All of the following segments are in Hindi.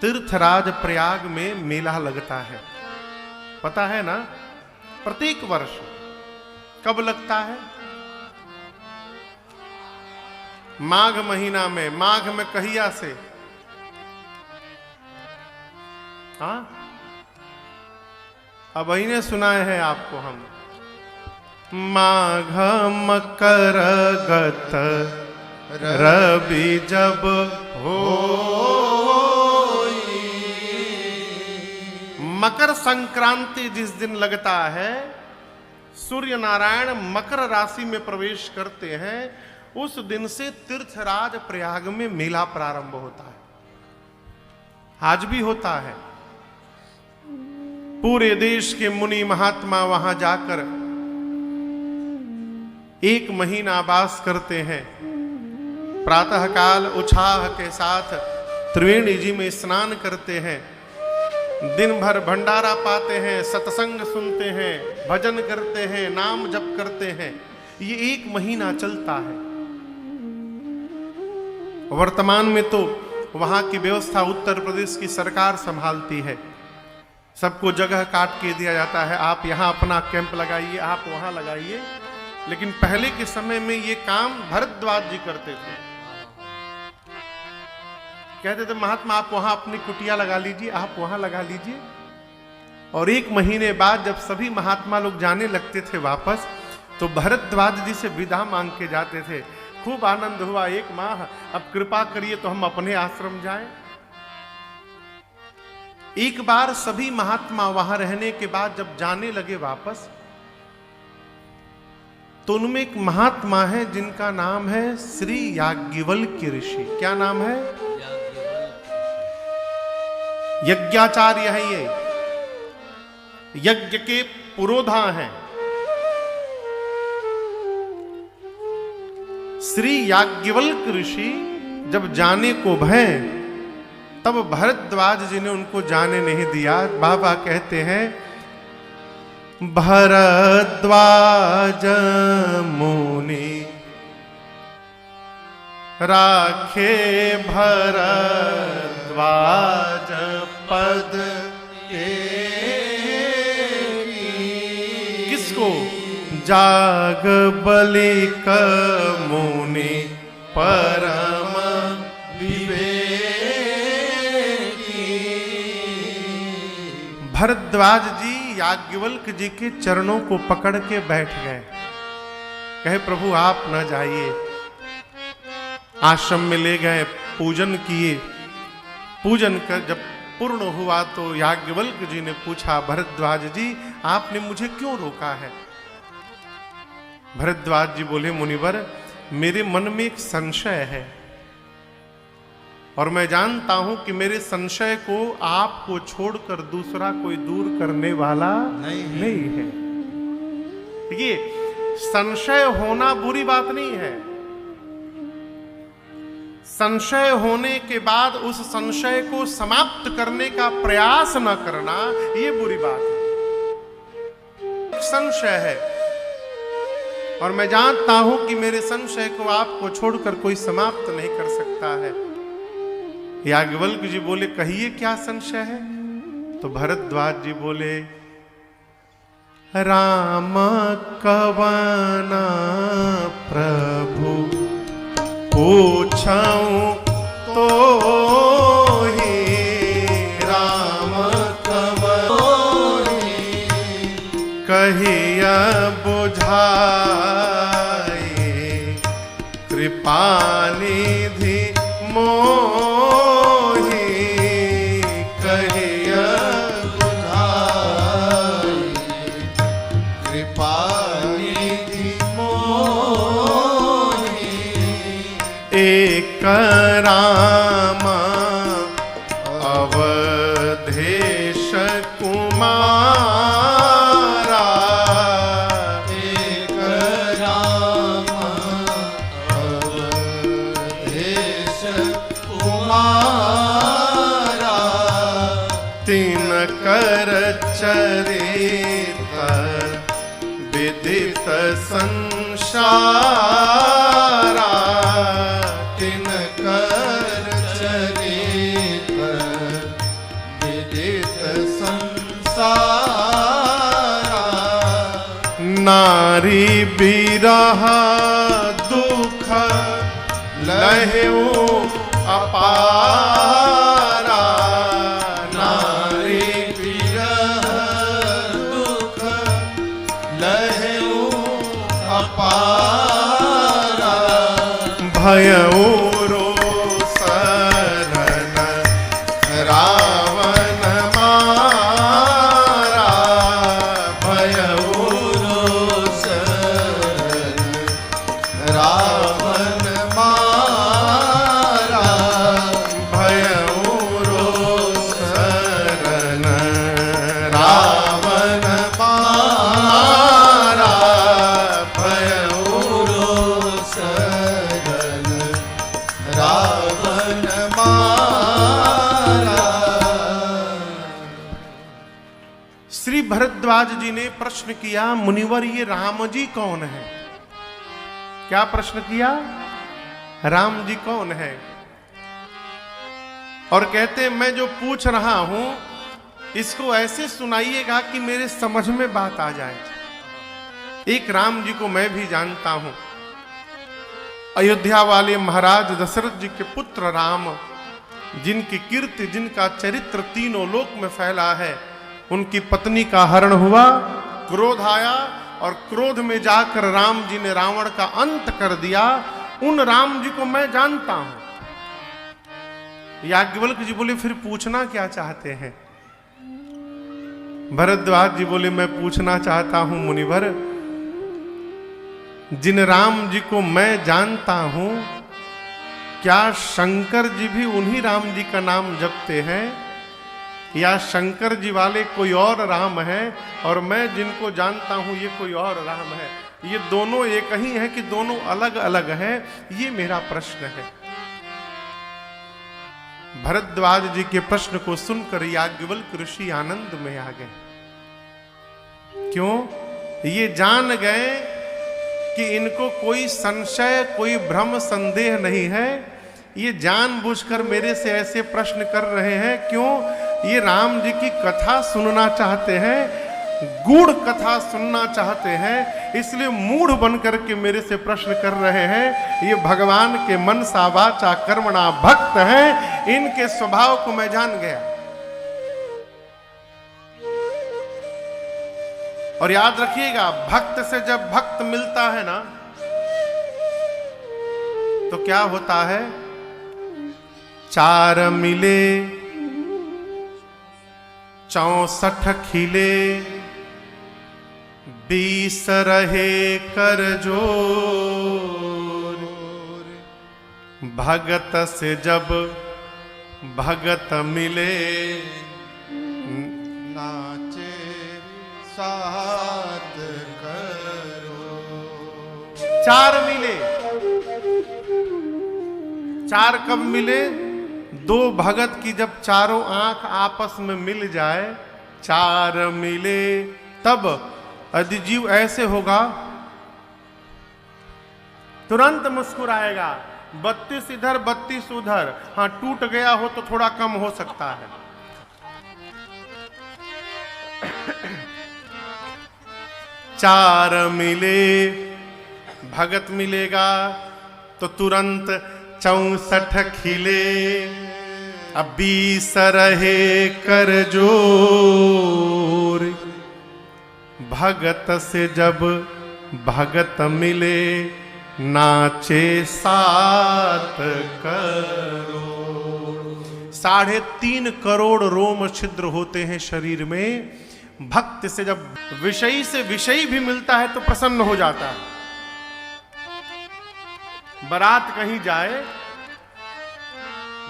तीर्थराज प्रयाग में मेला लगता है, पता है ना? प्रत्येक वर्ष कब लगता है? माघ महीना में। माघ में कहिया से? हाँ, अब इन्हें सुनाए हैं आपको हम। माघ मकर गत रवि जब हो, मकर संक्रांति जिस दिन लगता है, सूर्य नारायण मकर राशि में प्रवेश करते हैं, उस दिन से तीर्थराज प्रयाग में मेला प्रारंभ होता है। आज भी होता है। पूरे देश के मुनि महात्मा वहां जाकर 1 महीना वास करते हैं। प्रातःकाल उत्साह के साथ त्रिवेणी जी में स्नान करते हैं, दिन भर भंडारा पाते हैं, सत्संग सुनते हैं, भजन करते हैं, नाम जप करते हैं। ये 1 महीना चलता है। वर्तमान में तो वहां की व्यवस्था उत्तर प्रदेश की सरकार संभालती है। सबको जगह काट के दिया जाता है, आप यहां अपना कैंप लगाइए, आप वहां लगाइए। लेकिन पहले के समय में ये काम भरद्वाज जी करते थे। कहते थे महात्मा आप वहां अपनी कुटिया लगा लीजिए, आप वहां लगा लीजिए। और 1 महीने बाद जब सभी महात्मा लोग जाने लगते थे वापस, तो भरद्वाज जी से विदा मांग के जाते थे। खूब आनंद हुआ, 1 माह, अब कृपा करिए तो हम अपने आश्रम जाएं। एक बार सभी महात्मा वहां रहने के बाद जब जाने लगे वापस, तो उनमें एक महात्मा है जिनका नाम है श्री याज्ञवल्क्य ऋषि। क्या नाम है? यज्ञाचार्य है ये, यज्ञ के पुरोधा हैं। श्री याज्ञवल्क्य ऋषि जब जाने को भय, तब भरद्वाज जी ने उनको जाने नहीं दिया। बाबा कहते हैं भरद्वाज मुनि राखे भरद्वाज पद के। किसको? जाग बलिक मुनि परम विवेकी। भरद्वाज जी याज्ञवल्क्य जी के चरणों को पकड़ के बैठ गए। कहे प्रभु आप न जाइए। आश्रम में ले गए, पूजन किए। पूजन कर जब पूर्ण हुआ तो याज्ञवल्क्य जी ने पूछा भरद्वाज जी आपने मुझे क्यों रोका है? भरद्वाज जी बोले मुनिवर मेरे मन में एक संशय है और मैं जानता हूं कि मेरे संशय को आपको छोड़कर दूसरा कोई दूर करने वाला नहीं है। देखिए संशय होना बुरी बात नहीं है। संशय होने के बाद उस संशय को समाप्त करने का प्रयास न करना ये बुरी बात है। संशय है और मैं जानता हूं कि मेरे संशय को आपको छोड़कर कोई समाप्त नहीं कर सकता है। याज्ञवल्क्य जी बोले कहिए क्या संशय है? तो भरद्वाज जी बोले राम कवन प्रभु पूछऊं तो ही राम कवन कहिया बुझाए कृपानिधि मोहि कहिया बुझाए कृपानिधि मोहि। एक राम अवधेश कुमारा, एक राम अवधेश कुमारा, तीन कर चरित विदित संसारा, तीन कर चरित नारी बिरह दुख लहेऊ अपारा, नारी बिरह दुख लहेऊ अपारा, भयऊ भरद्वाज जी ने प्रश्न किया, मुनिवर ये राम जी कौन है? क्या प्रश्न किया? राम जी कौन है? और कहते मैं जो पूछ रहा हूं इसको ऐसे सुनाइएगा कि मेरे समझ में बात आ जाए। एक राम जी को मैं भी जानता हूं, अयोध्या वाले महाराज दशरथ जी के पुत्र राम, जिनकी कीर्ति जिनका चरित्र तीनों लोक में फैला है। उनकी पत्नी का हरण हुआ, क्रोध आया और क्रोध में जाकर राम जी ने रावण का अंत कर दिया। उन राम जी को मैं जानता हूं। याज्ञवल्क्य जी बोले फिर पूछना क्या चाहते हैं? भरद्वाज जी बोले मैं पूछना चाहता हूं मुनिवर, जिन राम जी को मैं जानता हूं क्या शंकर जी भी उन्हीं राम जी का नाम जपते हैं, या शंकर जी वाले कोई और राम है और मैं जिनको जानता हूं ये कोई और राम है? ये दोनों एक ही है कि दोनों अलग अलग हैं? ये मेरा प्रश्न है। भरद्वाज जी के प्रश्न को सुनकर याज्ञवल्क्य ऋषि आनंद में आ गए। क्यों? ये जान गए कि इनको कोई संशय, कोई भ्रम, संदेह नहीं है। ये जानबूझकर मेरे से ऐसे प्रश्न कर रहे हैं। क्यों? ये राम जी की कथा सुनना चाहते हैं, गूढ़ कथा सुनना चाहते हैं, इसलिए मूढ़ बनकर के मेरे से प्रश्न कर रहे हैं। ये भगवान के मनसा वाचा कर्मणा भक्त हैं, इनके स्वभाव को मैं जान गया। और याद रखिएगा, भक्त से जब भक्त मिलता है ना तो क्या होता है? चार मिले 64 खिले, 20 रहे कर जोर। भगत से जब भगत मिले, नाचे साथ करो। 4 मिले। 4 कब मिले? 2 भगत की जब चारों आंख आपस में मिल जाए, 4 मिले, तब यदि जीव ऐसे होगा तुरंत मुस्कुराएगा। 32 इधर 32 उधर, हाँ टूट गया हो तो थोड़ा कम हो सकता है। चार मिले, भगत मिलेगा तो तुरंत 64 खिले, अब 20 रहे कर जोर। भगत से जब भगत मिले, नाचे 7 करोड़। 3.5 करोड़ रोम छिद्र होते हैं शरीर में। भक्त से जब विषयी से विषयी भी मिलता है तो प्रसन्न हो जाता है। बारात कहीं जाए,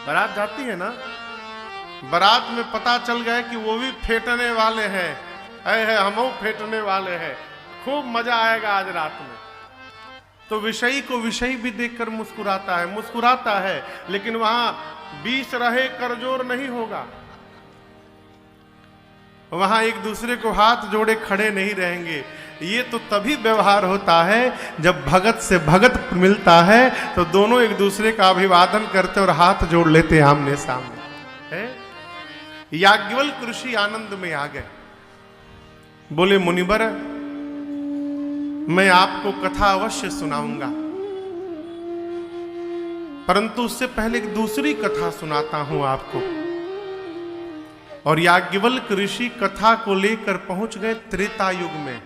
बारात जाती है ना, बारात में पता चल गया कि वो भी फेंटने वाले हैं, हम फेंटने वाले हैं, खूब मजा आएगा आज रात में। तो विषयी को विषयी भी देखकर मुस्कुराता है, लेकिन वहां 20 रहे करजोर नहीं होगा। वहां एक दूसरे को हाथ जोड़े खड़े नहीं रहेंगे। ये तो तभी व्यवहार होता है जब भगत से भगत मिलता है तो दोनों एक दूसरे का अभिवादन करते और हाथ जोड़ लेते हैं आमने सामने है। याज्ञवल्क्य ऋषि आनंद में आ गए, बोले मुनिवर मैं आपको कथा अवश्य सुनाऊंगा, परंतु उससे पहले एक दूसरी कथा सुनाता हूं आपको। और याज्ञवल्क्य ऋषि कथा को लेकर पहुंच गए त्रेता युग में।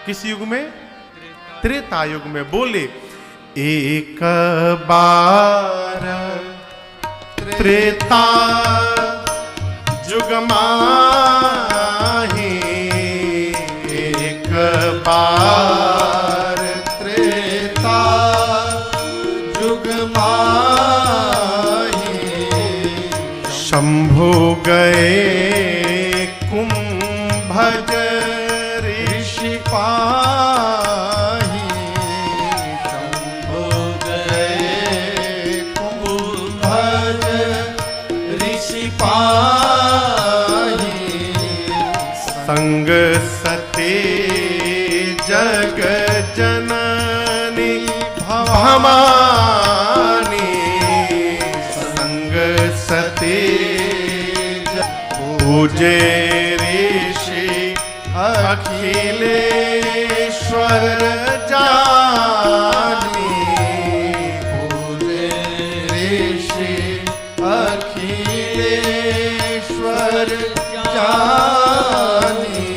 किस युग में? त्रेता युग में। बोले, एक बार त्रेता युग माही, एक बार त्रेता युग माही, शंभु गए कुंभज ऋषि पाही, शंभु गए कुंभज ऋषि पाही, संग सते जग जननी भवानी, संग सते पूजे ऋषि अखिलेश्वर जानी, पूजे ऋषि अखिलेश्वर जानी,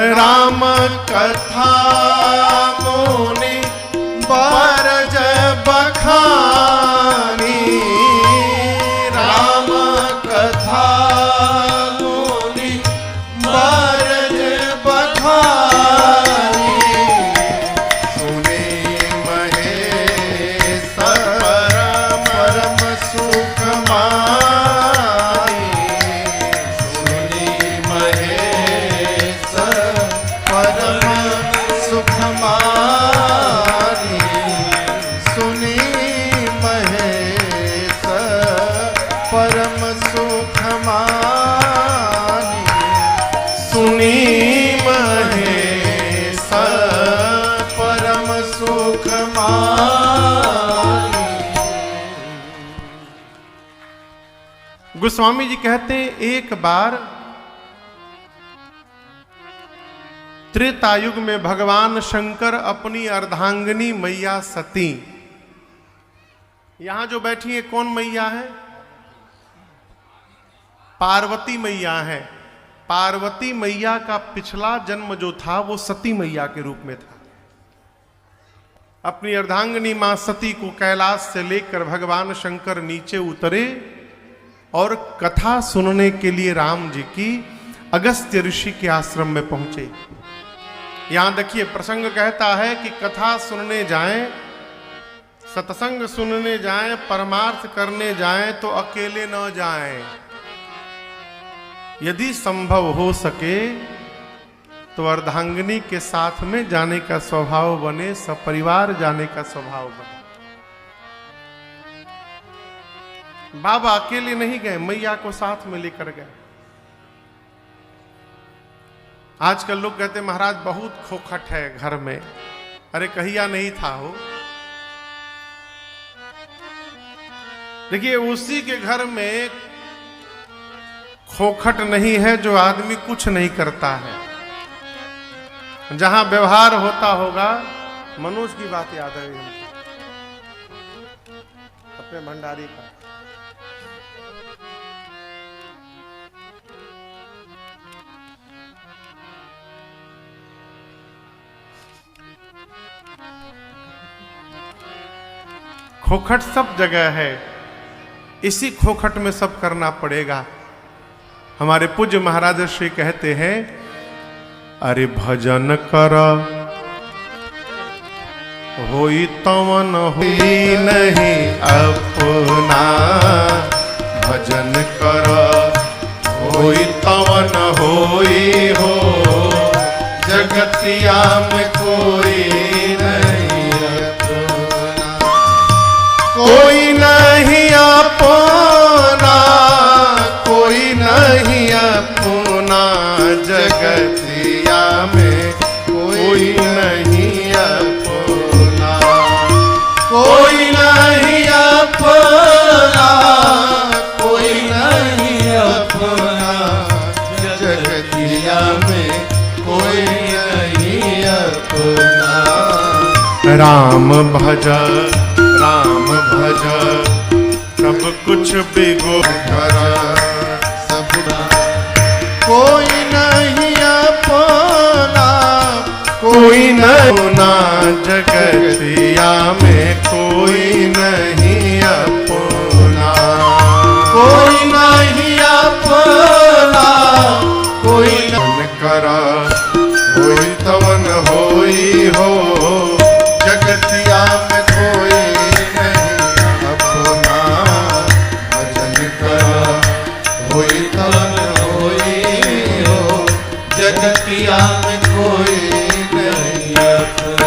राम कथा मुनि बरज बखानी, राम कथा मुनि बरज बखानी, सुने महेश परम सुख मानी, सुने महेश परम सुख मानी, सुनी महेश परम सुख मानी, सुनी महेश परम सुख मानी। गोस्वामी जी कहते हैं, एक बार त्रेतायुग में भगवान शंकर अपनी अर्धांगिनी मैया सती, यहां जो बैठी है कौन मैया है? पार्वती मैया है। पार्वती मैया का पिछला जन्म जो था वो सती मैया के रूप में था। अपनी अर्धांगिनी मां सती को कैलाश से लेकर भगवान शंकर नीचे उतरे और कथा सुनने के लिए राम जी की अगस्त्य ऋषि के आश्रम में पहुंचे। यहां देखिए प्रसंग कहता है कि कथा सुनने जाएं, सत्संग सुनने जाएं, परमार्थ करने जाएं तो अकेले न जाएं। यदि संभव हो सके तो अर्धांगिनी के साथ में जाने का स्वभाव बने, सपरिवार जाने का स्वभाव बने। बाबा अकेले नहीं गए, मैया को साथ में लेकर गए। आजकल लोग कहते महाराज बहुत खोखट है घर में। अरे कहिया नहीं था हो। देखिए उसी के घर में खोखट नहीं है जो आदमी कुछ नहीं करता है। जहां व्यवहार होता होगा, मनोज की बात याद है अपने भंडारी का। खोखट सब जगह है, इसी खोखट में सब करना पड़ेगा। हमारे पूज्य महाराज श्री कहते हैं, अरे भजन कर होई तवन होई नहीं अपना, भजन कर होई तवन होई हो, जगतिया में कोई नहीं अपना, कोई नहीं अपना, कोई नहीं अपना, जगतिया में कोई नहीं अपना, कोई नहीं अपना, कोई नहीं अपना, जगतिया में कोई नहीं अपना। राम भज सब कुछ बिगो करा सब कोई नहीं अपना कोई ना जगतिया में कोई नहीं अपना कोई नहीं अपना कोई मन करा होई तवन होई हो जगतिया में कोई नहीं अपना भजन करा होई तवन होई हो जगतिया में कोई नहीं अपना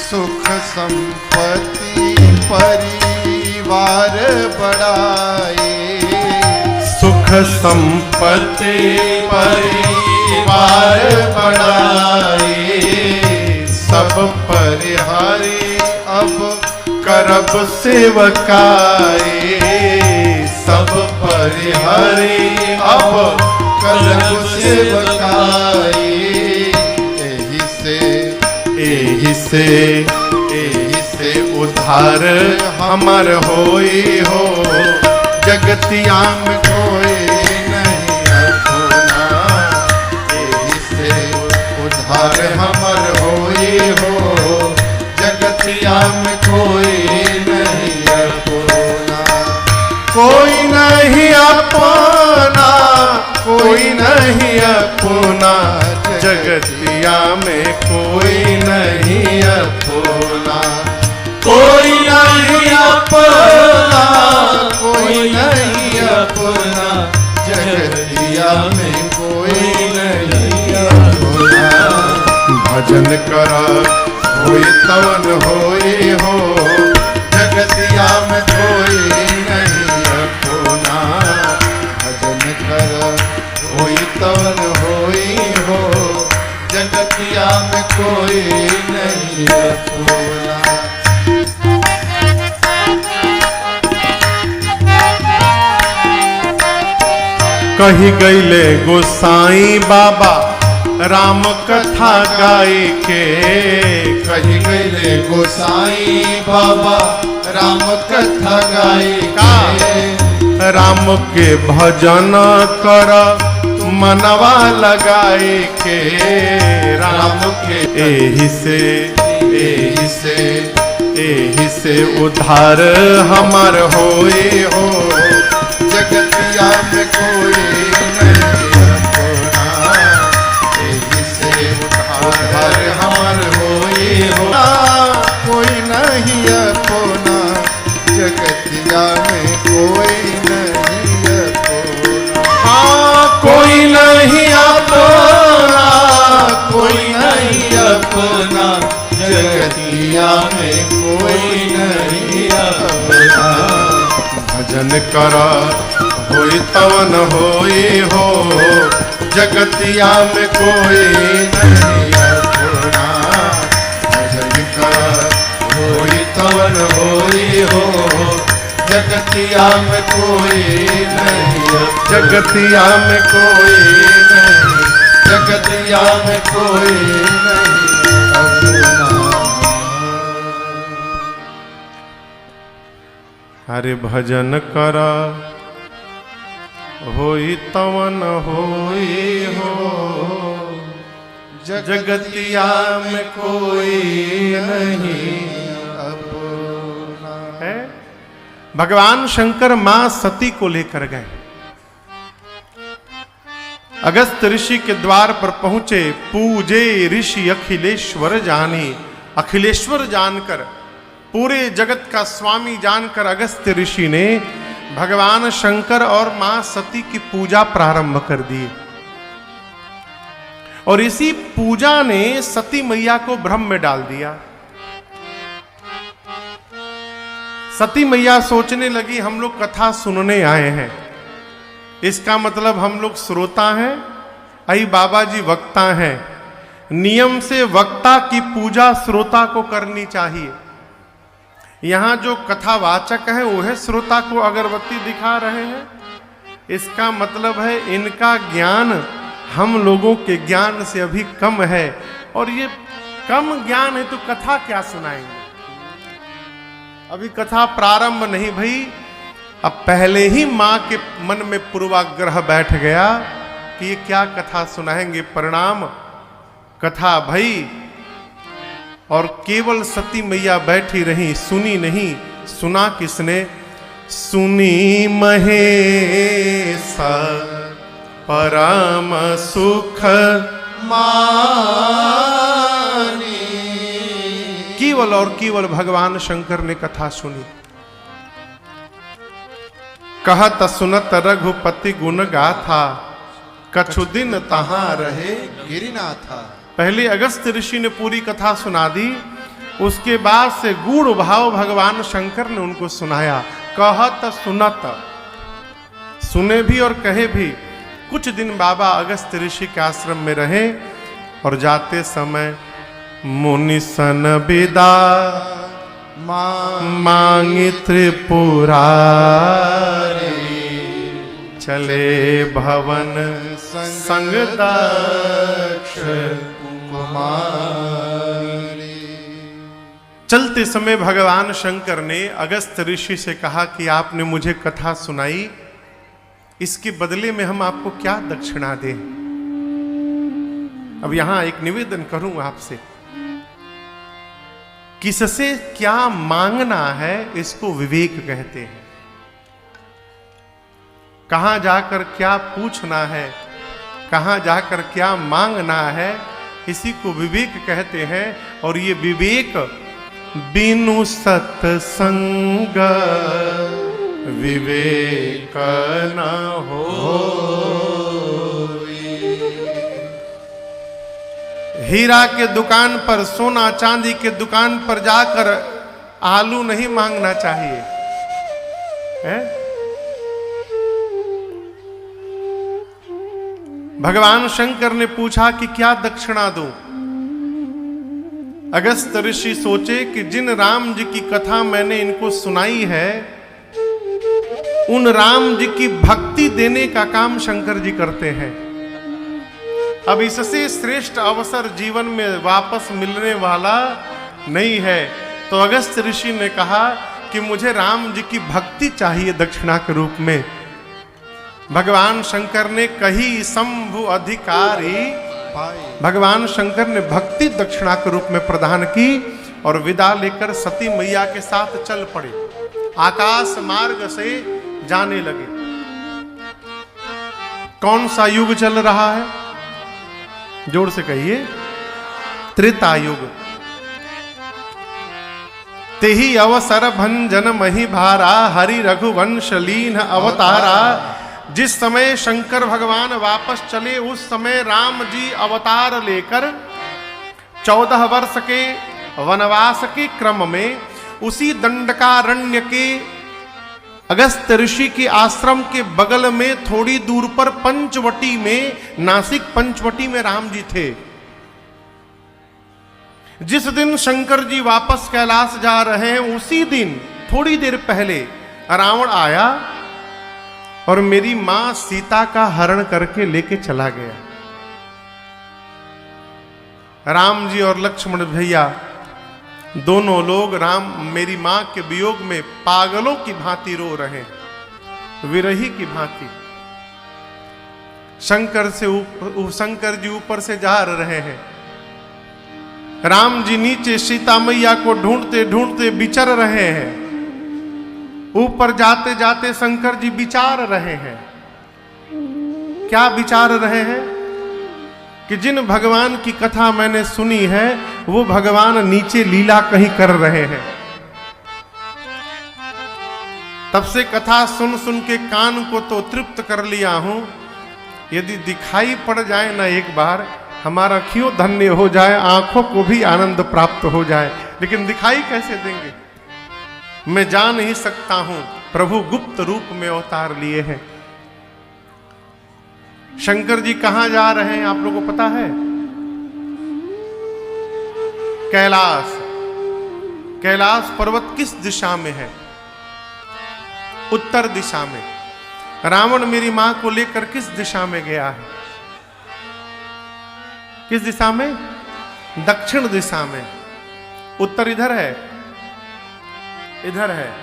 सुख संपत्ति परिवार बढ़ाए सुख संपत्ति परिवार बढ़ाए सब परिहारी अब करब सेवकाए सब परिहारी अब करब सेवकाई एही से उद्धार हमर होई हो जगतिया में कोई नहीं अपना एही से उद्धार हमर होई हो जगतिया में कोई नहीं अपना कोई नहीं अपना कोई नहीं अपना जगतिया में कोई नहीं अपना कोई नहीं अपना कोई नहीं अपना जगतिया में कोई नहीं अपना भजन करा होई तवन होई हो जगतिया में कोई नहीं अपना भजन कर होई तवन होई हो जगतिया में कोई नहीं अपना कही गईले गोसाई बाबा राम कथा गाय के कही गईले गोसाई बाबा राम कथा गाय का राम के भजन कर मनवा लगाए के राम के एही से उद्धार हमार होए हो जगतिया में कोई नहीं अपना एही से उद्धार हमार होई हो कोई नहीं अपना जगतिया में कोई नहीं अपना कोई नहीं अपना कोई नहीं अपना जगतिया में कोई नहीं अपना भजन करा होई तवन होई हो जगतिया में कोई नहीं अपना भजन करा होई तवन होई हो जगतिया में कोई नहीं जगतिया में कोई नहीं जगतिया में कोई नहीं अपना हरे भजन करा होई तवन होई हो जगतिया में कोई नहीं अपना है। भगवान शंकर मां सती को लेकर गए। अगस्त ऋषि के द्वार पर पहुंचे। पूजे ऋषि अखिलेश्वर जानी। अखिलेश्वर जानकर, पूरे जगत का स्वामी जानकर अगस्त ऋषि ने भगवान शंकर और मां सती की पूजा प्रारंभ कर दी। और इसी पूजा ने सती मैया को भ्रम में डाल दिया। सती मैया सोचने लगी हम लोग कथा सुनने आए हैं, इसका मतलब हम लोग श्रोता हैं, आई बाबा जी वक्ता हैं। नियम से वक्ता की पूजा श्रोता को करनी चाहिए। यहां जो कथावाचक है वो है श्रोता को अगरबत्ती दिखा रहे हैं, इसका मतलब है इनका ज्ञान हम लोगों के ज्ञान से अभी कम है, और ये कम ज्ञान है तो कथा क्या सुनाएंगे। अभी कथा प्रारंभ नहीं भई, अब पहले ही मां के मन में पूर्वाग्रह बैठ गया कि ये क्या कथा सुनाएंगे। परिणाम कथा भई और केवल सती मैया बैठी रही, सुनी नहीं। सुना किसने? सुनी महेशा परम सुख मानी। केवल और केवल भगवान शंकर ने कथा सुनी। कहत सुनत रघुपति गुण गाथा, कछु दिन तहां रहे गिरिनाथा। पहले अगस्त्य ऋषि ने पूरी कथा सुना दी, उसके बाद से गूढ़ भाव भगवान शंकर ने उनको सुनाया। कहत सुनत, सुने भी और कहे भी। कुछ दिन बाबा अगस्त्य ऋषि के आश्रम में रहे और जाते समय मुनि सन विदा मांगी त्रिपुरारी, चले भवन संग दक्ष कुमारी। चलते समय भगवान शंकर ने अगस्त्य ऋषि से कहा कि आपने मुझे कथा सुनाई, इसके बदले में हम आपको क्या दक्षिणा दें। अब यहां एक निवेदन करूं आपसे, किससे क्या मांगना है इसको विवेक कहते हैं। कहां जाकर क्या पूछना है, कहां जाकर क्या मांगना है, इसी को विवेक कहते हैं। और ये विवेक बिनु सत्संग विवेक न हो। हीरा के दुकान पर, सोना चांदी के दुकान पर जाकर आलू नहीं मांगना चाहिए है? भगवान शंकर ने पूछा कि क्या दक्षिणा दूं। अगस्त्य ऋषि सोचे कि जिन राम जी की कथा मैंने इनको सुनाई है, उन राम जी की भक्ति देने का काम शंकर जी करते हैं। अब इससे श्रेष्ठ अवसर जीवन में वापस मिलने वाला नहीं है। तो अगस्त्य ऋषि ने कहा कि मुझे राम जी की भक्ति चाहिए दक्षिणा के रूप में। भगवान शंकर ने कही शंभु अधिकारी, भगवान शंकर ने भक्ति दक्षिणा के रूप में प्रदान की और विदा लेकर सती मैया के साथ चल पड़े। आकाश मार्ग से जाने लगे। कौन सा युग चल रहा है? जोर से कहिए, त्रेता युग। तेहि अवसर भंजन मही भारा, हरि रघुवंश लीन अवतारा। जिस समय शंकर भगवान वापस चले, उस समय राम जी अवतार लेकर 14 वर्ष के वनवास के क्रम में उसी दंडकारण्य के अगस्त्य ऋषि के आश्रम के बगल में थोड़ी दूर पर पंचवटी में, नासिक पंचवटी में राम जी थे। जिस दिन शंकर जी वापस कैलाश जा रहे हैं, उसी दिन थोड़ी देर पहले रावण आया और मेरी मां सीता का हरण करके लेके चला गया। राम जी और लक्ष्मण भैया दोनों लोग मेरी मां के वियोग में पागलों की भांति रो रहे हैं, विरही की भांति। शंकर जी ऊपर से जा रहे हैं, राम जी नीचे सीता मैया को ढूंढते ढूंढते विचर रहे हैं। ऊपर जाते जाते शंकर जी विचार रहे हैं। क्या विचार रहे हैं? कि जिन भगवान की कथा मैंने सुनी है, वो भगवान नीचे लीला कहीं कर रहे हैं। तब से कथा सुन सुन के कान को तो तृप्त कर लिया हूं। यदि दिखाई पड़ जाए ना एक बार, हमारा क्यों धन्य हो जाए, आंखों को भी आनंद प्राप्त हो जाए। लेकिन दिखाई कैसे देंगे? मैं जा नहीं सकता हूं। प्रभु गुप्त रूप में अवतार लिए हैं। शंकर जी कहां जा रहे हैं आप लोगों को पता है? कैलाश। कैलाश पर्वत किस दिशा में है? उत्तर दिशा में। रावण मेरी मां को लेकर किस दिशा में गया है? किस दिशा में? दक्षिण दिशा में। उत्तर इधर है, इधर है।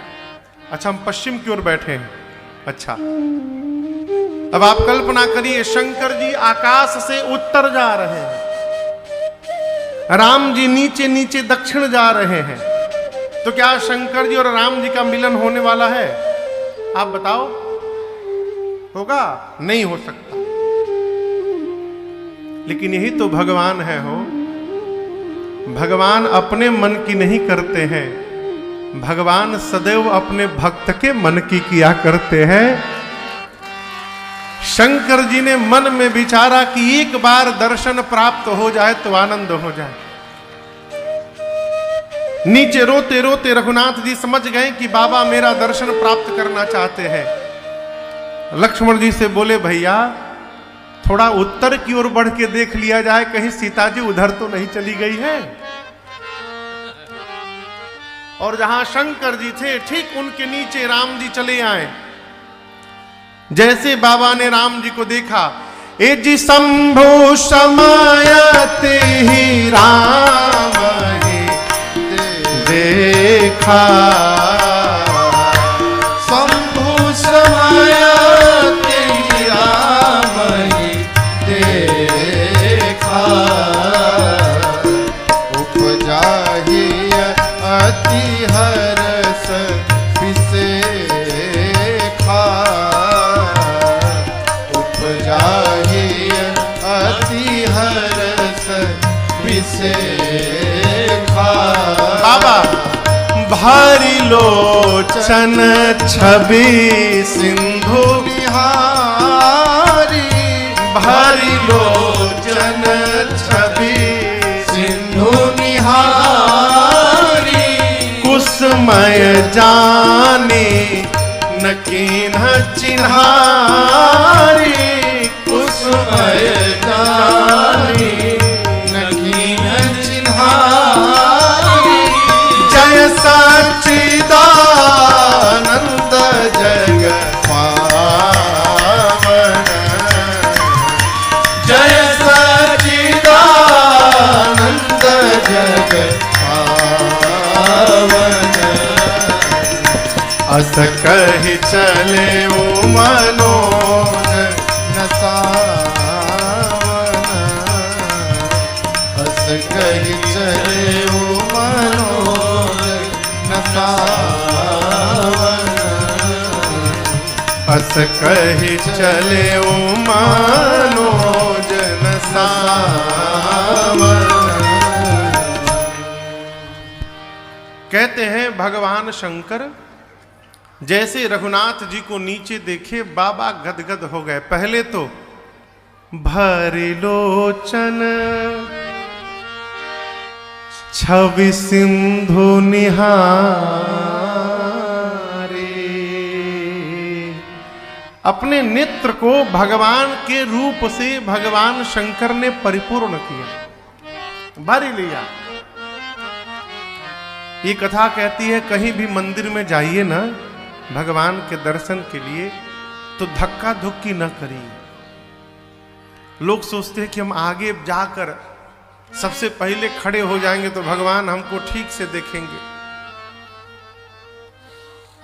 अच्छा, हम पश्चिम की ओर बैठे हैं। अच्छा, अब आप कल्पना करिए, शंकर जी आकाश से उत्तर जा रहे हैं, राम जी नीचे नीचे दक्षिण जा रहे हैं। तो क्या शंकर जी और राम जी का मिलन होने वाला है? आप बताओ, होगा? नहीं हो सकता। लेकिन यही तो भगवान है हो। भगवान अपने मन की नहीं करते हैं, भगवान सदैव अपने भक्त के मन की किया करते हैं। शंकर जी ने मन में विचारा कि एक बार दर्शन प्राप्त हो जाए तो आनंद हो जाए। नीचे रोते रोते रघुनाथ जी समझ गए कि बाबा मेरा दर्शन प्राप्त करना चाहते हैं। लक्ष्मण जी से बोले, भैया थोड़ा उत्तर की ओर बढ़ के देख लिया जाए, कहीं सीता जी उधर तो नहीं चली गई है। और जहां शंकर जी थे ठीक उनके नीचे राम जी चले आए। जैसे बाबा ने राम जी को देखा, ए जी शंभु समायते ही राम देखा, शंभु समायते ही राम देखा, उपजा ही अति हर्ष विसेखा, उपजा ही अति हर्ष विसेखा। बाबा भारी लोचन छवि सिंधु बिहारी, भारी लोचन छवि सिंधु निहारी, कुसमय जाने न कीन्ह चिन्हारी, कुसमय जाने न कीन्ह चिन्हारी। जय सच्चिदानंद जग पावन, जय सच्चिदानंद जग पावन। अस कहि चले ओ मनोज न सावन, अस कहि चले ओ मनोज न सावन, अस कहि चले ओ मनोज न सावन। कहते हैं भगवान शंकर जैसे रघुनाथ जी को नीचे देखे बाबा गदगद हो गए। पहले तो भरी लोचन छवि सिंधु निहारी, अपने नेत्र को भगवान के रूप से भगवान शंकर ने परिपूर्ण किया, भर लिया। ये कथा कहती है कहीं भी मंदिर में जाइए ना भगवान के दर्शन के लिए तो धक्का धुक्की न करिए। लोग सोचते हैं कि हम आगे जाकर सबसे पहले खड़े हो जाएंगे तो भगवान हमको ठीक से देखेंगे।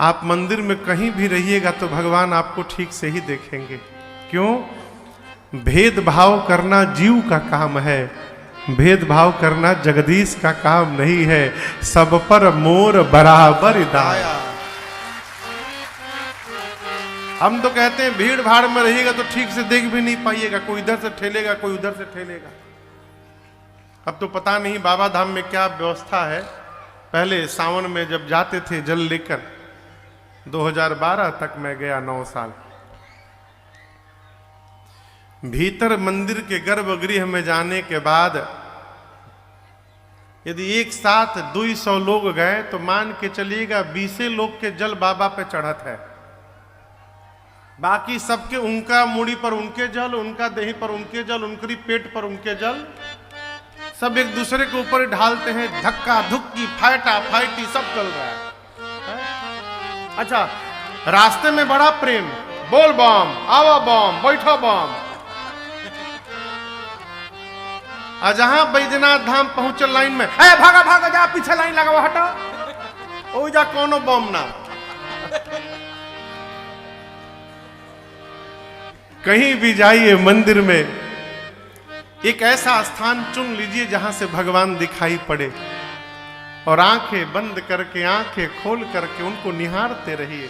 आप मंदिर में कहीं भी रहिएगा तो भगवान आपको ठीक से ही देखेंगे। क्यों? भेदभाव करना जीव का काम है, भेदभाव करना जगदीश का काम नहीं है। सब पर मोर बराबर दाया। हम तो कहते हैं भीड़ भाड़ में रहिएगा तो ठीक से देख भी नहीं पाइएगा, कोई इधर से ठेलेगा कोई उधर से ठेलेगा। अब तो पता नहीं बाबा धाम में क्या व्यवस्था है। पहले सावन में जब जाते थे जल लेकर, 2012 तक मैं गया 9 साल। भीतर मंदिर के गर्भगृह में जाने के बाद यदि एक साथ 200 लोग गए तो मान के चलिएगा 20 लोग के जल बाबा पे चढ़त है। बाकी सबके उनका मूड़ी पर उनके जल, उनका देही पर उनके जल, उनकी पेट पर उनके जल, सब एक दूसरे के ऊपर ढालते हैं। धक्का धुक्की फाइटा फाइटी सब चल रहा है। अच्छा, रास्ते में बड़ा प्रेम, बोल बम, आओ बम, बैठो बम। और जहां बैजनाथ धाम पहुंचल लाइन में, ए भागा भागा जा, पीछे लाइन लगाओ, हटो, ओ जा कोनो बम ना। कहीं भी जाइए मंदिर में एक ऐसा स्थान चुन लीजिए जहां से भगवान दिखाई पड़े और आंखें बंद करके, आंखें खोल करके उनको निहारते रहिए।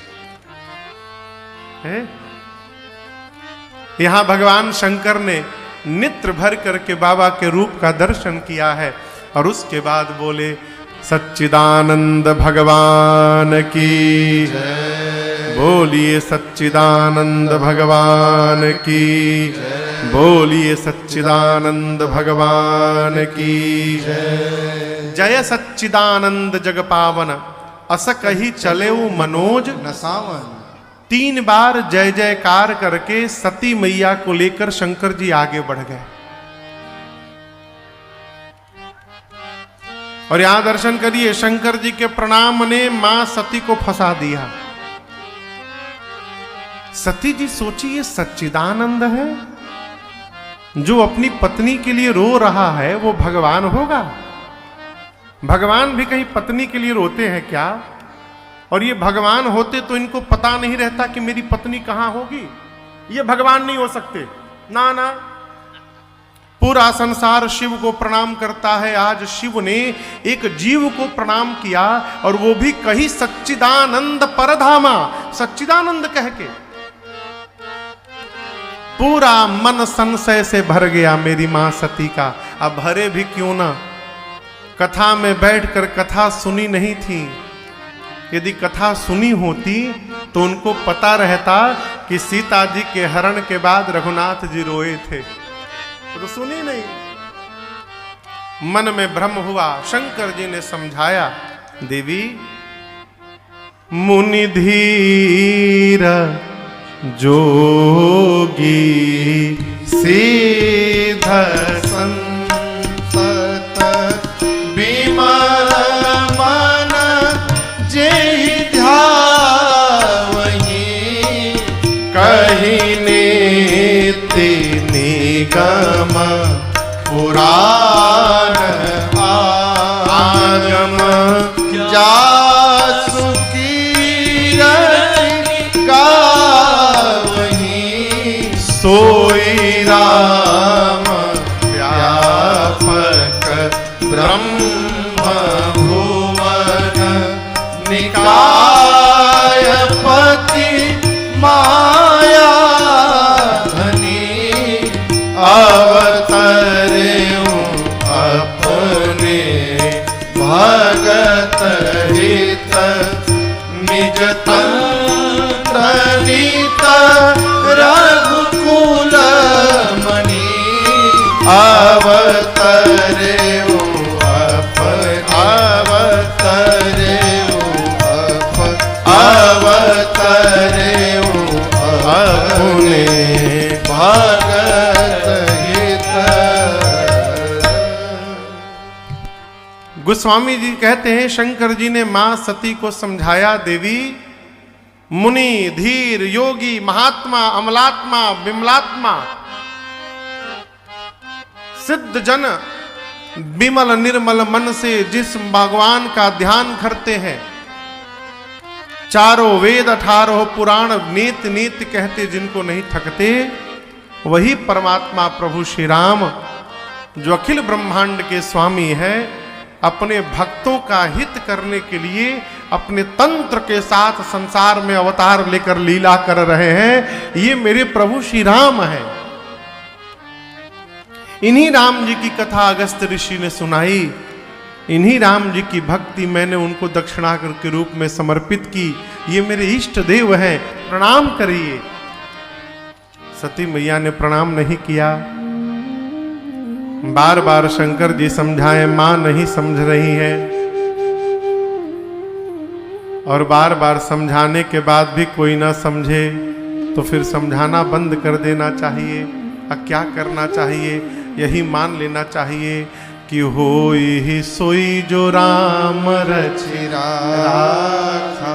यहां भगवान शंकर ने नेत्र भर करके बाबा के रूप का दर्शन किया है और उसके बाद बोले सच्चिदानंद भगवान की जय। बोलिए सच्चिदानंद भगवान की जय। बोलिए सच्चिदानंद भगवान की जय। जय सच्चिदानंद जग पावन, अस कही चले मनोज न सावन। 3 बार जय जयकार करके सती मैया को लेकर शंकर जी आगे बढ़ गए। और यहां दर्शन करिए, शंकर जी के प्रणाम ने मां सती को फंसा दिया। सती जी सोची ये सच्चिदानंद है, जो अपनी पत्नी के लिए रो रहा है वो भगवान होगा? भगवान भी कहीं पत्नी के लिए रोते हैं क्या? और ये भगवान होते तो इनको पता नहीं रहता कि मेरी पत्नी कहां होगी। ये भगवान नहीं हो सकते, ना ना। पूरा संसार शिव को प्रणाम करता है। आज शिव ने एक जीव को प्रणाम किया और वो भी कही सच्चिदानंद परधामा, सच्चिदानंद कह के। पूरा मन संशय से भर गया मेरी मां सती का। अब भरे भी क्यों ना, कथा में बैठकर कथा सुनी नहीं थी। यदि कथा सुनी होती तो उनको पता रहता कि सीता जी के हरण के बाद रघुनाथ जी रोए थे, तो सुनी नहीं। मन में भ्रम हुआ। शंकर जी ने समझाया, देवी मुनि धीर जोगी सिद्ध संतत विमल मन जेहि ध्यावहि, कहि नीति निगम पुराण आगम, जासु कीरति गावहि, सोई राम व्यापक ब्रह्म भुवन निकायपति माया धनी, अवतरेउ अपने भगत हित, निज तंत्रित रघुकुल मणि, अवतरेउ अवतरेउ अपने भगत हित। गोस्वामी जी कहते हैं, शंकर जी ने मां सती को समझाया, देवी मुनि धीर योगी महात्मा अमलात्मा विमलात्मा सिद्ध जन विमल निर्मल मन से जिस भगवान का ध्यान करते हैं, चारों वेद 18 पुराण नीत नीत कहते जिनको नहीं थकते, वही परमात्मा प्रभु श्री राम जो अखिल ब्रह्मांड के स्वामी है, अपने भक्तों का हित करने के लिए अपने तंत्र के साथ संसार में अवतार लेकर लीला कर रहे हैं। ये मेरे प्रभु श्री राम हैं। इन्हीं राम जी की कथा अगस्त ऋषि ने सुनाई। इन्हीं राम जी की भक्ति मैंने उनको दक्षिणा के रूप में समर्पित की। ये मेरे इष्ट देव हैं, प्रणाम करिए। सती मैया ने प्रणाम नहीं किया। बार बार शंकर जी समझाए, मां नहीं समझ रही है। और बार बार समझाने के बाद भी कोई ना समझे तो फिर समझाना बंद कर देना चाहिए। अब क्या करना चाहिए? यही मान लेना चाहिए कि होई ही सोई जो राम रचि राखा,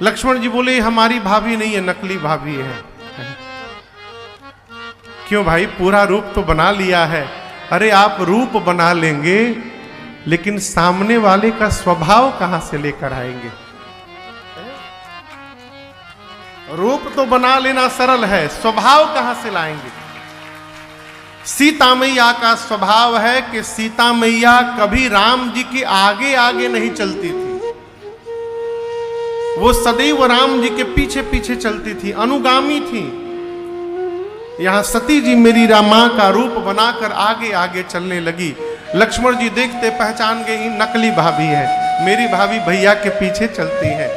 लक्ष्मण जी बोले हमारी भाभी नहीं है, नकली भाभी है। क्यों भाई, पूरा रूप तो बना लिया है। अरे आप रूप बना लेंगे लेकिन सामने वाले का स्वभाव कहां से लेकर आएंगे? रूप तो बना लेना सरल है, स्वभाव कहां से लाएंगे? सीता मैया का स्वभाव है कि सीता मैया कभी राम जी के आगे आगे नहीं चलती थी, वो सदैव राम जी के पीछे पीछे चलती थी, अनुगामी थी। यहां सती जी मेरी रामा का रूप बनाकर आगे आगे चलने लगी। लक्ष्मण जी देखते पहचान गए नकली भाभी है, मेरी भाभी भैया के पीछे चलती है।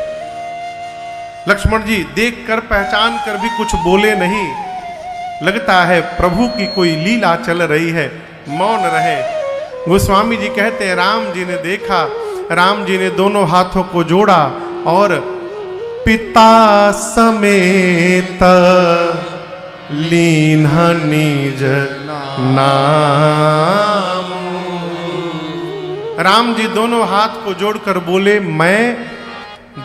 लक्ष्मण जी देखकर पहचान कर भी कुछ बोले नहीं, लगता है प्रभु की कोई लीला चल रही है, मौन रहे। गोस्वामी जी कहते हैं राम जी ने देखा, राम जी ने दोनों हाथों को जोड़ा और पिता समेत लीन्ह निज नाम। राम जी दोनों हाथ को जोड़कर बोले मैं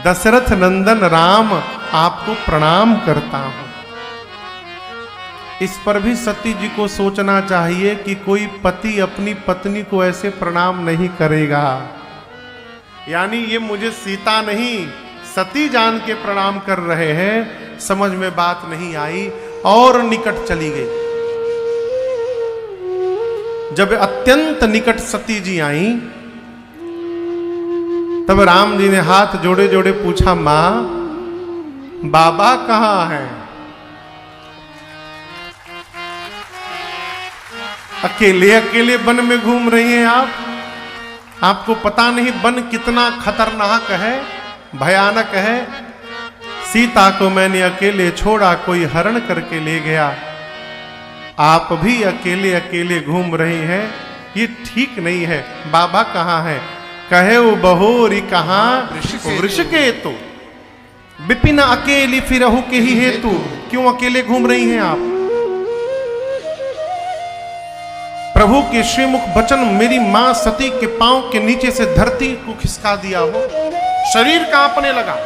दशरथ नंदन राम आपको प्रणाम करता हूं। इस पर भी सती जी को सोचना चाहिए कि कोई पति अपनी पत्नी को ऐसे प्रणाम नहीं करेगा, यानी ये मुझे सीता नहीं सती जान के प्रणाम कर रहे हैं। समझ में बात नहीं आई और निकट चली गई। जब अत्यंत निकट सती जी आई तब राम जी ने हाथ जोड़े जोड़े पूछा मां बाबा कहां है? अकेले अकेले वन में घूम रही हैं आप, आपको पता नहीं वन कितना खतरनाक है, भयानक है। सीता को मैंने अकेले छोड़ा, कोई हरण करके ले गया, आप भी अकेले अकेले घूम रही हैं, ये ठीक नहीं है। बाबा कहां है? कहे वो बहोरी कहां वृषकेतु विपिन अकेली फिरहु के ही हेतु। क्यों अकेले घूम रही हैं आप? प्रभु के श्रीमुख वचन मेरी मां सती के पांव के नीचे से धरती को खिसका दिया हो, शरीर कांपने लगा,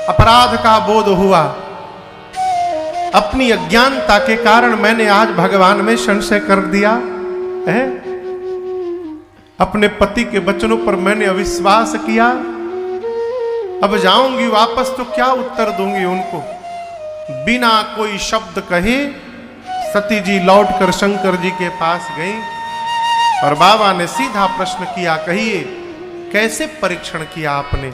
अपराध का बोध हुआ। अपनी अज्ञानता के कारण मैंने आज भगवान में संशय कर दिया है, अपने पति के वचनों पर मैंने अविश्वास किया। अब जाऊंगी वापस तो क्या उत्तर दूंगी उनको? बिना कोई शब्द कहे सती जी लौटकर शंकर जी के पास गई और बाबा ने सीधा प्रश्न किया, कहिए कैसे परीक्षण किया आपने?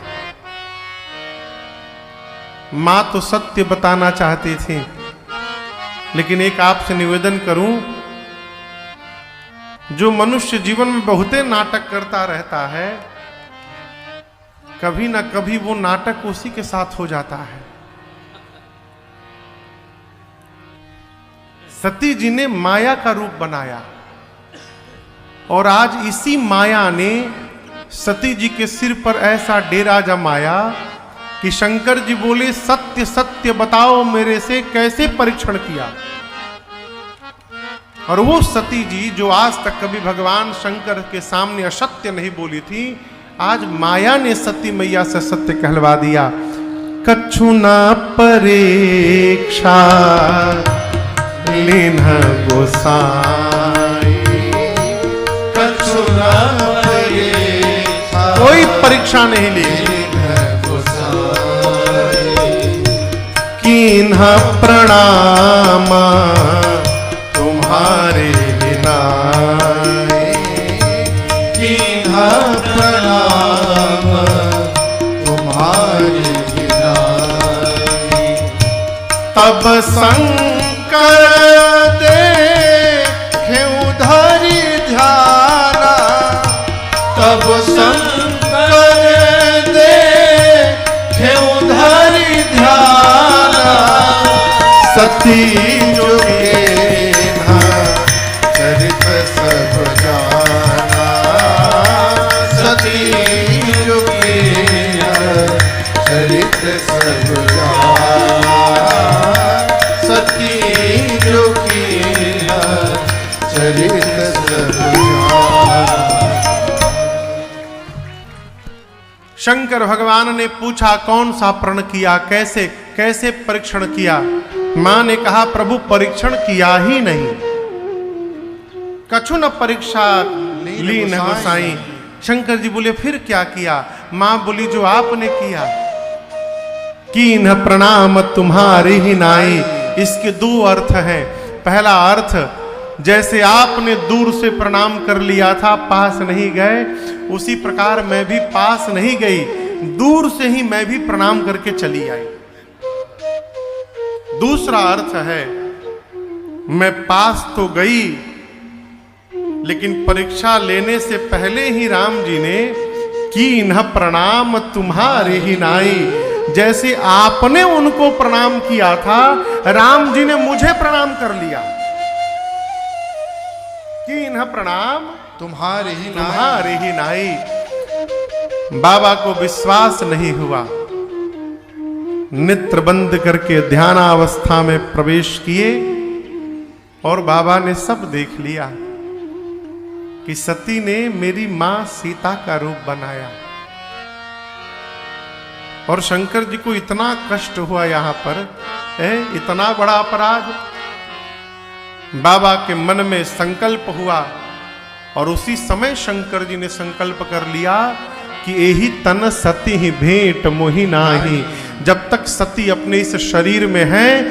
मां तो सत्य बताना चाहती थी, लेकिन एक आपसे निवेदन करूं, जो मनुष्य जीवन में बहुते नाटक करता रहता है, कभी ना कभी वो नाटक उसी के साथ हो जाता है। सती जी ने माया का रूप बनाया और आज इसी माया ने सती जी के सिर पर ऐसा डेरा जमाया कि शंकर जी बोले सत्य सत्य बताओ मेरे से कैसे परीक्षण किया। और वो सती जी जो आज तक कभी भगवान शंकर के सामने असत्य नहीं बोली थी, आज माया ने सती मैया से सत्य कहलवा दिया। कछु ना परीक्षा लीन्ह गोसाई, कछु ना परीक्षा कोई परीक्षा नहीं ली, कीन्ह प्रणाम तुम्हारे बिनाई, कीन्ह प्रणाम तुम्हारे बिनाई। तब शंकर देखे उधरी ध्याना, तब शंकर देखे उधरी ध्याना। सती जो चरित सब जाना, सती जो चरित सब जाना, सती जो चरित सब जाना। शंकर भगवान ने पूछा कौन सा प्रण किया, कैसे कैसे परीक्षण किया। मां ने कहा प्रभु परीक्षण किया ही नहीं, कछु न परीक्षा ली न गोसाई। शंकर जी बोले फिर क्या किया। मां बोली जो आपने किया, कीन्ह प्रणाम तुम्हारी ही नाई। इसके दो अर्थ हैं। पहला अर्थ जैसे आपने दूर से प्रणाम कर लिया था, पास नहीं गए, उसी प्रकार मैं भी पास नहीं गई, दूर से ही मैं भी प्रणाम करके चली आई। दूसरा अर्थ है मैं पास तो गई, लेकिन परीक्षा लेने से पहले ही राम जी ने कीन्ह प्रणाम तुम्हारे ही नाई। जैसे आपने उनको प्रणाम किया था, राम जी ने मुझे प्रणाम कर लिया। कीन्ह प्रणाम तुम्हारे ही नाई। बाबा को विश्वास नहीं हुआ, नेत्र बंद करके ध्यानावस्था में प्रवेश किए और बाबा ने सब देख लिया कि सती ने मेरी मां सीता का रूप बनाया। और शंकर जी को इतना कष्ट हुआ यहां पर, इतना बड़ा अपराध। बाबा के मन में संकल्प हुआ और उसी समय शंकर जी ने संकल्प कर लिया कि यही तन सती ही भेंट मोहि नाही। जब तक सती अपने इस शरीर में है,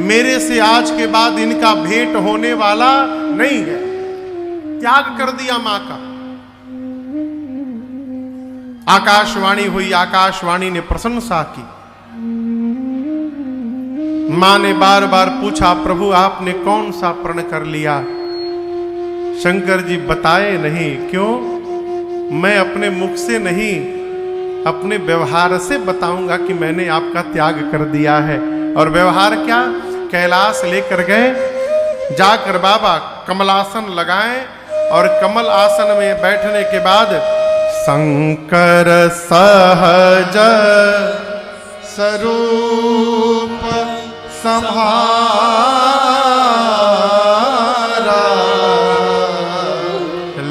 मेरे से आज के बाद इनका भेंट होने वाला नहीं है। त्याग कर दिया मां का। आकाशवाणी हुई, आकाशवाणी ने प्रशंसा की। मां ने बार बार पूछा प्रभु आपने कौन सा प्रण कर लिया। शंकर जी बताए नहीं। क्यों? मैं अपने मुख से नहीं, अपने व्यवहार से बताऊंगा कि मैंने आपका त्याग कर दिया है। और व्यवहार क्या? कैलाश लेकर गए, जाकर बाबा कमलासन लगाएं और कमल आसन में बैठने के बाद शंकर सहज स्वरूप संहारा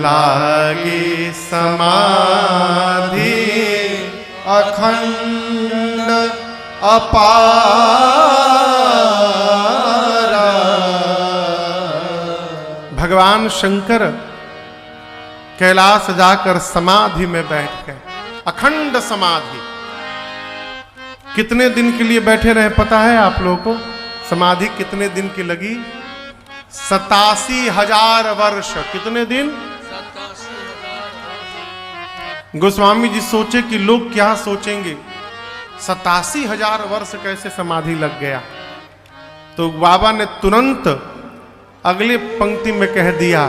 लागे समाधि अखंड अपारा। भगवान शंकर कैलाश जाकर समाधि में बैठ गए, अखंड समाधि। कितने दिन के लिए बैठे रहे पता है आप लोगों को? समाधि कितने दिन की लगी? 87,000 वर्ष। कितने दिन? गोस्वामी जी सोचे कि लोग क्या सोचेंगे, 87,000 वर्ष कैसे समाधि लग गया। तो बाबा ने तुरंत अगले पंक्ति में कह दिया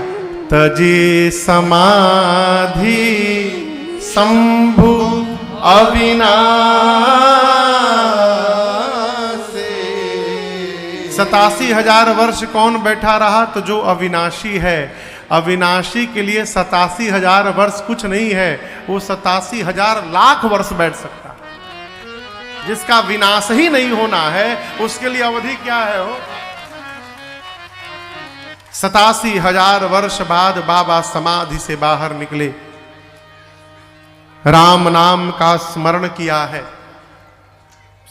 तजे समाधि शंभु अविनाशी। 87,000 वर्ष कौन बैठा रहा? तो जो अविनाशी है। अविनाशी के लिए 87,000 वर्ष कुछ नहीं है, वो 87,000 लाख वर्ष बैठ सकता है। जिसका विनाश ही नहीं होना है उसके लिए अवधि क्या है? हो 87,000 वर्ष बाद बाबा समाधि से बाहर निकले, राम नाम का स्मरण किया है।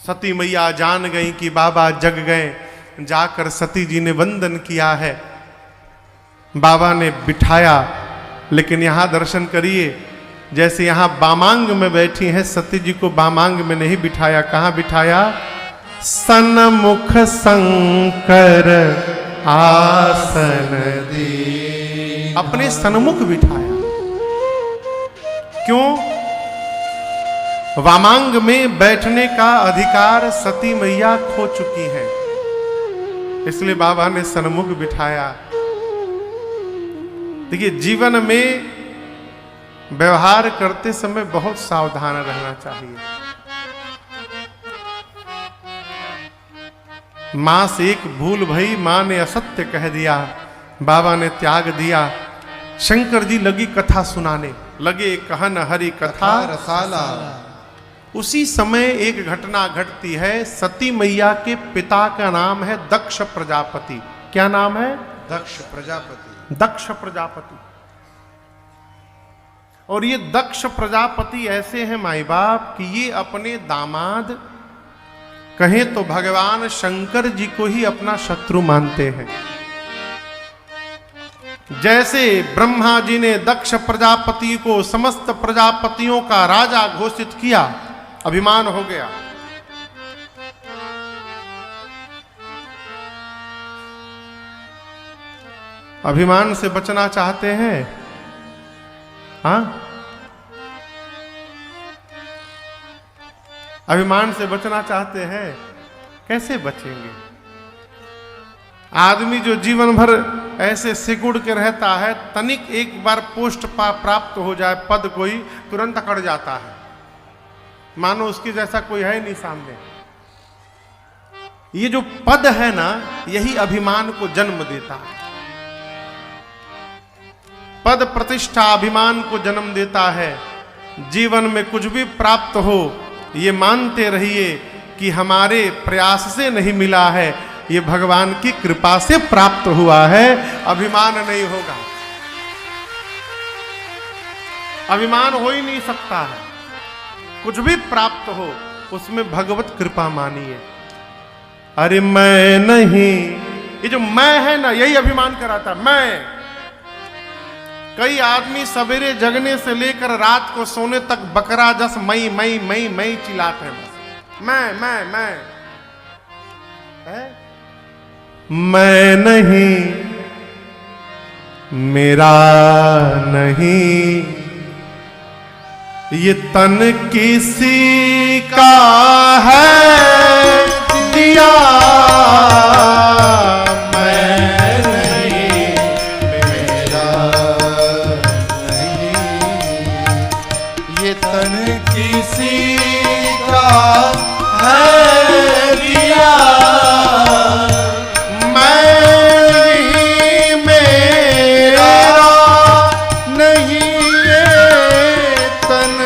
सती मैया जान गई कि बाबा जग गए, जाकर सती जी ने वंदन किया है। बाबा ने बिठाया, लेकिन यहां दर्शन करिए, जैसे यहां बामांग में बैठी हैं, सती जी को बामांग में नहीं बिठाया। कहां बिठाया? सन्मुख शंकर आसन दी। अपने सन्मुख बिठाया। क्यों? वामांग में बैठने का अधिकार सती मैया खो चुकी हैं, इसलिए बाबा ने सन्मुख बिठाया। देखिए, जीवन में व्यवहार करते समय बहुत सावधान रहना चाहिए। मां से एक भूल भई, मां ने असत्य कह दिया, बाबा ने त्याग दिया। शंकर जी लगी कथा सुनाने, लगे कहन हरि कथा रसाला। उसी समय एक घटना घटती है। सती मैया के पिता का नाम है दक्ष प्रजापति। क्या नाम है? दक्ष प्रजापति। दक्ष प्रजापति। और ये दक्ष प्रजापति ऐसे हैं माई बाप कि ये अपने दामाद कहें तो भगवान शंकर जी को ही अपना शत्रु मानते हैं। जैसे ब्रह्मा जी ने दक्ष प्रजापति को समस्त प्रजापतियों का राजा घोषित किया, अभिमान हो गया। अभिमान से बचना चाहते हैं? हाँ, अभिमान से बचना चाहते हैं? कैसे बचेंगे? आदमी जो जीवन भर ऐसे सिकुड़ के रहता है, तनिक एक बार पोस्ट प्राप्त हो जाए, पद कोई, तुरंत अकड़ जाता है, मानो उसकी जैसा कोई है नहीं सामने। ये जो पद है ना, यही अभिमान को जन्म देता है। पद प्रतिष्ठा अभिमान को जन्म देता है। जीवन में कुछ भी प्राप्त हो, ये मानते रहिए कि हमारे प्रयास से नहीं मिला है, ये भगवान की कृपा से प्राप्त हुआ है। अभिमान नहीं होगा, अभिमान हो ही नहीं सकता है। कुछ भी प्राप्त हो, उसमें भगवत कृपा मानिए। अरे मैं नहीं, ये जो मैं है ना, यही अभिमान कराता। मैं, कई आदमी सवेरे जगने से लेकर रात को सोने तक बकरा जस मई चिल्लाते हैं, बस मैं है? मैं नहीं, मेरा नहीं, ये तन किसी का है दिया। किसी का है दिया, मैं नहीं, मेरा नहीं, ये तन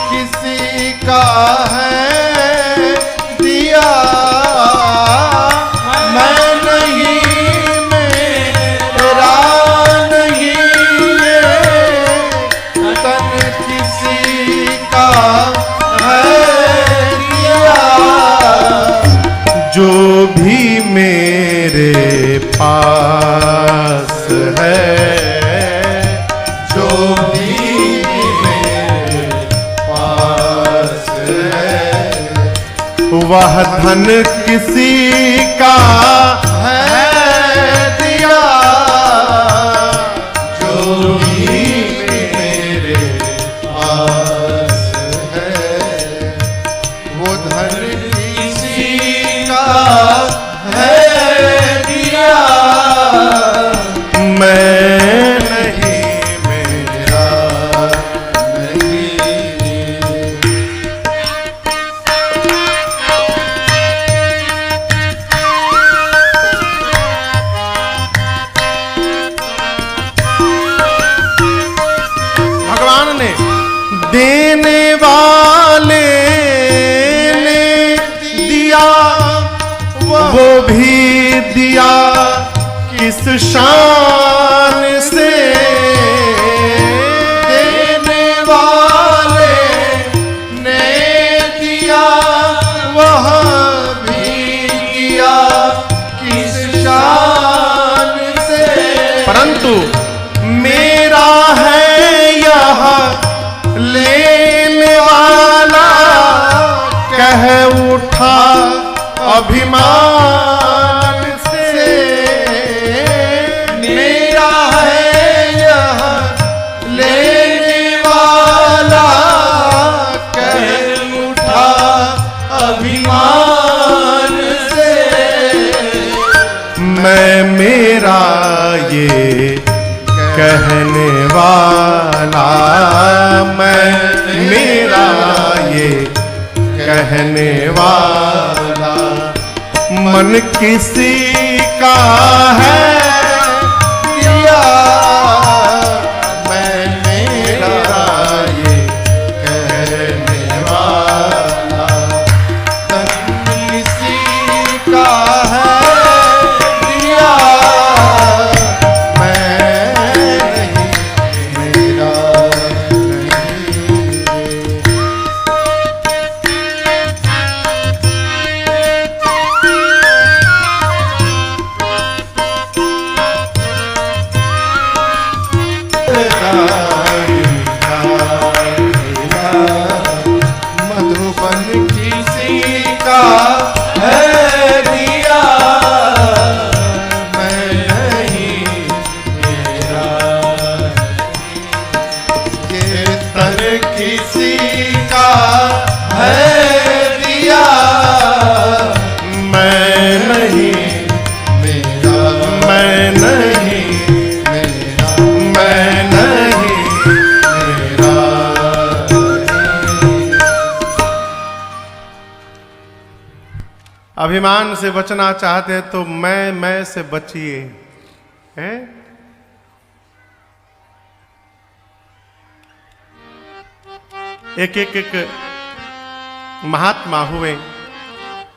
किसी का है दिया। मैं नहीं, मेरा नहीं, ये तन किसी का है दिया। जो भी मेरे पास है, जो भी मेरे पास है, वह धन किसी का है दिया। जो भी मेरे पास है, वो धन किसी का है दिया। मैं नहीं, मेरा नहीं। भगवान ने, देने वाले ने दिया, वो भी दिया किस शान से। देने वाले ने दिया, वह भी दिया किस शान से। परंतु मेरा है यह लेने वाला, कह उठा अभिमान से। मेरा है यह लेने वाला, कह उठा अभिमान से। मैं मेरा ये कहने वाला, मैं मेरा ये कहने वाला, मन किसी का है दिया। मैं मेरा ये कहने वाला, तन किसी का है दिया। मैं नहीं, मेरा मधुबन किसी का है दिया, मैं नहीं मेरा। कीर्तन किसी का है दिया, मैं नहीं मेरा। मैं नहीं मेरा मैं नहीं मेरा। अभिमान से बचना चाहते हैं तो मैं से बचिए, हैं? एक महात्मा हुए,